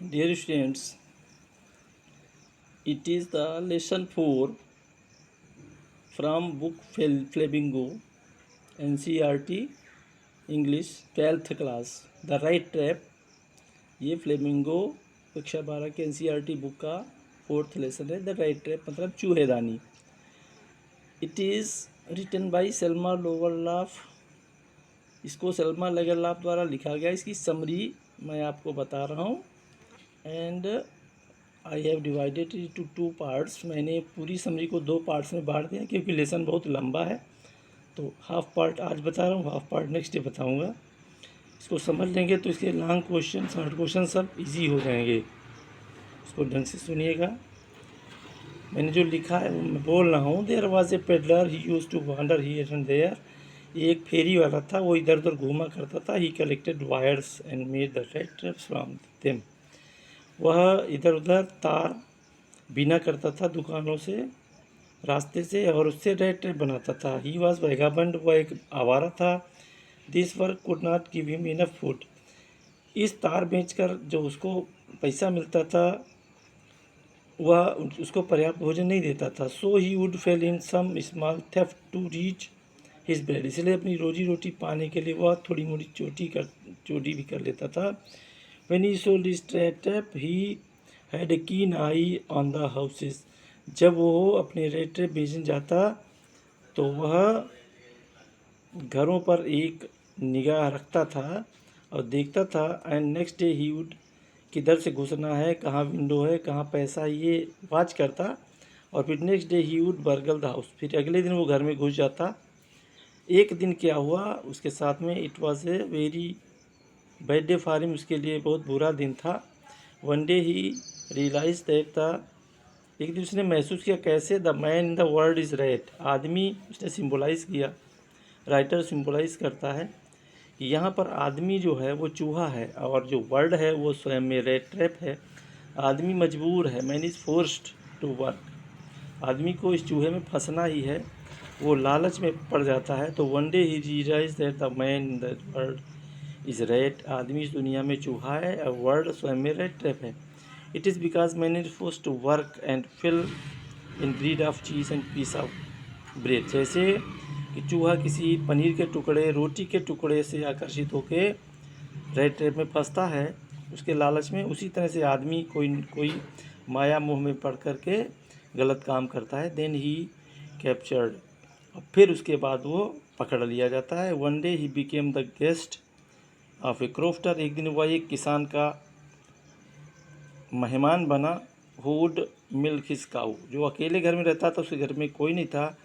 Dear students, it is the lesson 4 from book Flamingo, NCERT English 12th class, The Right Trap। ये flamingo कक्षा 12 के NCERT book का 4th lesson है। The rat trap मतलब चूहेदानी। It is written by Selma Lagerlof. इसको Selma लोवरलाफ द्वारा लिखा गया। इसकी समरी मैं आपको बता रहा हूँ। And I have divided it to 2 parts. मैंने पूरी समरी को 2 पार्ट्स में बांट दिया क्योंकि लेसन बहुत लंबा है। तो हाफ पार्ट आज बता रहा हूँ, हाफ पार्ट नेक्स्ट डे बताऊँगा। इसको समझ लेंगे तो इसके लॉन्ग क्वेश्चन, शॉर्ट क्वेश्चन सब इजी हो जाएंगे। इसको ढंग से सुनिएगा। मैंने जो लिखा है वो मैं बोल रहा हूँ। There was a peddler he use to wander here and there. एक फेरी वाला था, वो इधर उधर घूमा करता था। ही collected wires and made the right traps from them. वह इधर उधर तार बीना करता था दुकानों से, रास्ते से, और उससे रेड ट्रैप बनाता था। ही वॉज वैगाबंड, वह एक आवारा था। This work could not give him enough food. इस तार बेचकर जो उसको पैसा मिलता था वह उसको पर्याप्त भोजन नहीं देता था। So he would fall in some small theft to reach his bread. इसलिए अपनी रोजी रोटी पाने के लिए वह थोड़ी मोड़ी चोरी भी कर लेता था। When he sold his trap, he had a keen eye on the houses. जब वो अपने रेड ट्रैप बेचने जाता तो वह घरों पर एक निगाह रखता था और देखता था। And next day he would, किधर से घुसना है, कहाँ विंडो है, कहाँ पैसा, ये वॉच करता। और फिर next day he would burgle the house. फिर अगले दिन वो घर में घुस जाता। एक दिन क्या हुआ उसके साथ में, it was a very bad day for him. उसके लिए बहुत बुरा दिन था। One day he realise that the, एक दिन उसने महसूस किया कैसे, the man in the world is right. आदमी उसने सिम्बोलाइज़ किया, राइटर सिम्बोलाइज़ करता है कि यहाँ पर आदमी जो है वो चूहा है और जो वर्ल्ड है वो स्वयं में रेड ट्रैप है। आदमी मजबूर है, man is forced to work. आदमी को इस चूहे में फंसना ही है, वो लालच में पड़ जाता है। तो one day he realise that the man in the world is red. आदमी इस दुनिया में चूहा है और वर्ल्ड स्वयं में रेड ट्रैप है। It is because man is force to work and fill in breed of cheese and piece of bread. जैसे कि चूहा किसी पनीर के टुकड़े, रोटी के टुकड़े से आकर्षित होकर रेड ट्रैप में फंसता है उसके लालच में, उसी तरह से आदमी कोई माया मोह में पड़ कर के गलत काम करता है। देन ही कैप्चर्ड, और फिर उसके बाद वो पकड़ लिया जाता है। One day he became the guest of A crofter. एक दिन वह एक किसान का मेहमान बना। हु वुड मिल्क हिज काऊ, जो अकेले घर में रहता था, उसके घर में कोई नहीं था।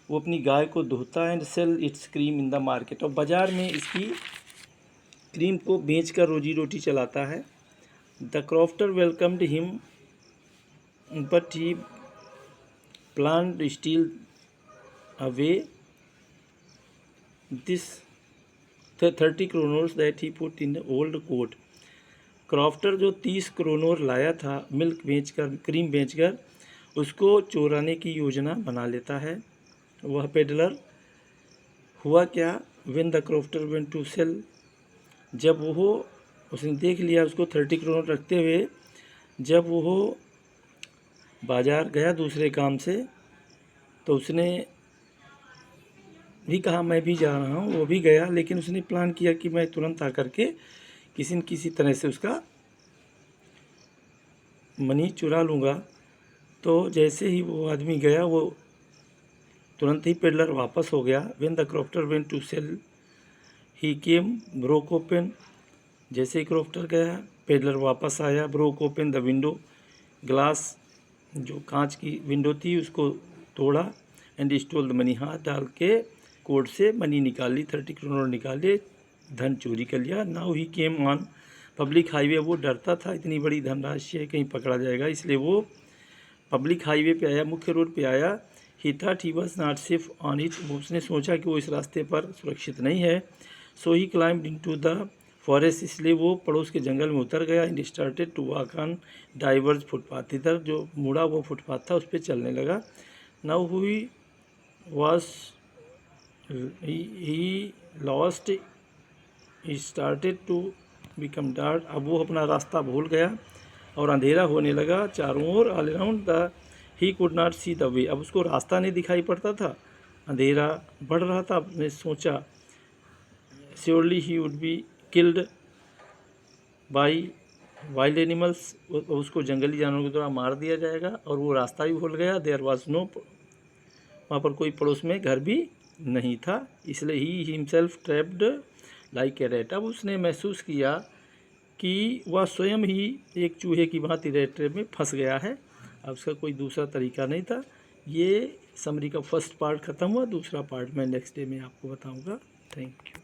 वो अपनी गाय को धोता and sell its cream in the market, और बाज़ार में इसकी क्रीम को बेचकर रोजी रोटी चलाता है। The crofter welcomed him but he planned steal away this 30 kroners that he put in old coat. Crofter जो 30 क्रोनर लाया था मिल्क बेचकर, क्रीम बेचकर, उसको चोराने की योजना बना लेता है वह पेडलर। हुआ क्या, when the crofter went to sell, जब वो उसने देख लिया उसको 30 क्रोनर रखते हुए, जब वो बाज़ार गया दूसरे काम से तो उसने भी कहा मैं भी जा रहा हूँ। वो भी गया, लेकिन उसने प्लान किया कि मैं तुरंत आकर के किसी न किसी तरह से उसका मनी चुरा लूँगा। तो जैसे ही वो आदमी गया वो तुरंत ही पेडलर वापस हो गया। When the crofter went to sell he came broke open. जैसे ही क्रॉफ्टर गया पेडलर वापस आया। Broke open the window glass, जो कांच की विंडो थी उसको तोड़ा। एंड स्टोल द मनी, हाथ डाल के कोट से मनी निकाल ली, 30 क्रोनर निकाले, धन चोरी कर लिया। Now he came on public highway. वो डरता था इतनी बड़ी धनराशि है कहीं पकड़ा जाएगा, इसलिए वो पब्लिक हाईवे पे आया, मुख्य रोड पे आया। ही thought he was not safe on it. उसने सोचा कि वो इस रास्ते पर सुरक्षित नहीं है। So he climbed into the forest, इसलिए वो पड़ोस के जंगल में उतर गया। And started to walk on diverse footpath, इधर जो मुड़ा वो फुटपाथ था उस पर चलने लगा। नाउ हुई was he lost, he started to become dark, अब वो अपना रास्ता भूल गया और अंधेरा होने लगा चारों ओर। All around the he could not see the way, अब उसको रास्ता नहीं दिखाई पड़ता था, अंधेरा बढ़ रहा था। आपने सोचा surely he would be killed by wild animals, उसको जंगली जानवरों के द्वारा मार दिया जाएगा, और वो रास्ता भी भूल गया। देयर वाज नो, वहाँ पर कोई पड़ोस में घर भी नहीं था, इसलिए he himself trapped like a rat, अब उसने महसूस किया कि वह स्वयं ही एक चूहे की भांति रैट ट्रैप में फंस गया है। अब उसका कोई दूसरा तरीका नहीं था। ये समरी का फर्स्ट पार्ट ख़त्म हुआ, दूसरा पार्ट मैं नेक्स्ट डे में आपको बताऊंगा। Thank you.